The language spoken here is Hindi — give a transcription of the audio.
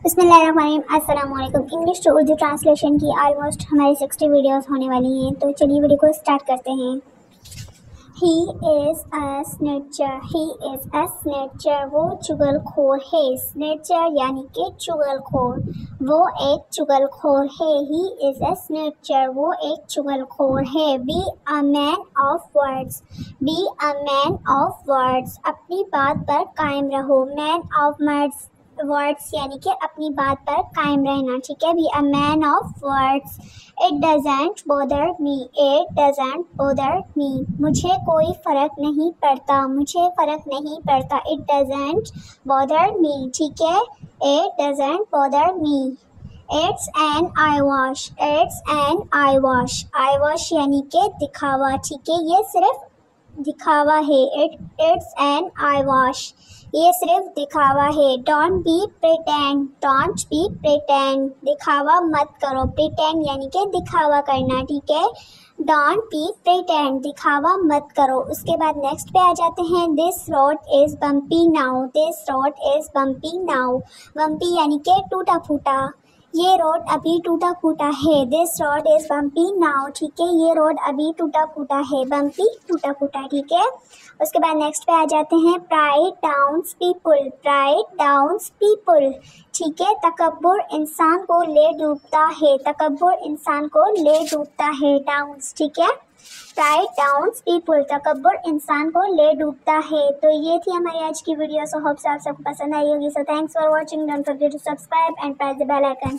बिस्मिल्लाहिर्रहमानिर्रहीम। अस्सलामुअलैकुम। इंग्लिश टू उर्दू ट्रांसलेशन की ऑलमोस्ट हमारी 60 वीडियोस होने वाली हैं, तो चलिए वीडियो को स्टार्ट करते हैं। He is a snatcher. He is a snatcher. वो चुगलखोर है। स्नेचर यानी कि चुगलखोर। वो एक चुगलखोर है। He is a snatcher. वो एक चुगलखोर है। Be a man of words. Be a man of words. अपनी बात पर कायम रहो। मैन ऑफ वर्ड्स यानी कि अपनी बात पर कायम रहना। ठीक है, be a man of words. It doesn't bother me. It doesn't bother me. मुझे कोई फ़र्क नहीं पड़ता। मुझे फ़र्क नहीं पड़ता। It doesn't bother me. ठीक है, it doesn't bother me. It's an I wash. It's an I wash. I wash यानी कि दिखावा। ठीक है, ये सिर्फ दिखावा है। It's an I wash. ये सिर्फ दिखावा है। Don't be pretend. Don't be pretend. दिखावा मत करो। प्रिटेंड यानी कि दिखावा करना। ठीक है, डोंट बी प्रिटेंड। दिखावा मत करो। उसके बाद नेक्स्ट पे आ जाते हैं। This road is bumpy now. This road is bumpy now. Bumpy यानी कि टूटा फूटा। ये रोड अभी टूटा फूटा है। This road is bumpy now. ठीक है, ये रोड अभी टूटा फूटा है। बम्पी टूटा फूटा। ठीक है, उसके बाद नेक्स्ट पे आ जाते हैं। Pride downs people. Pride downs people. ठीक है, तकब्बुर इंसान को ले डूबता है। तकब्बुर इंसान को ले डूबता है। डाउन्स। ठीक है, प्राइड डाउन्स पीपुल। तकब्बुर इंसान को ले डूबता है। तो ये थी हमारी आज की वीडियो। सो होप से आप सबको पसंद आई होगी। So thanks for watching. Don't forget to subscribe and press the bell icon.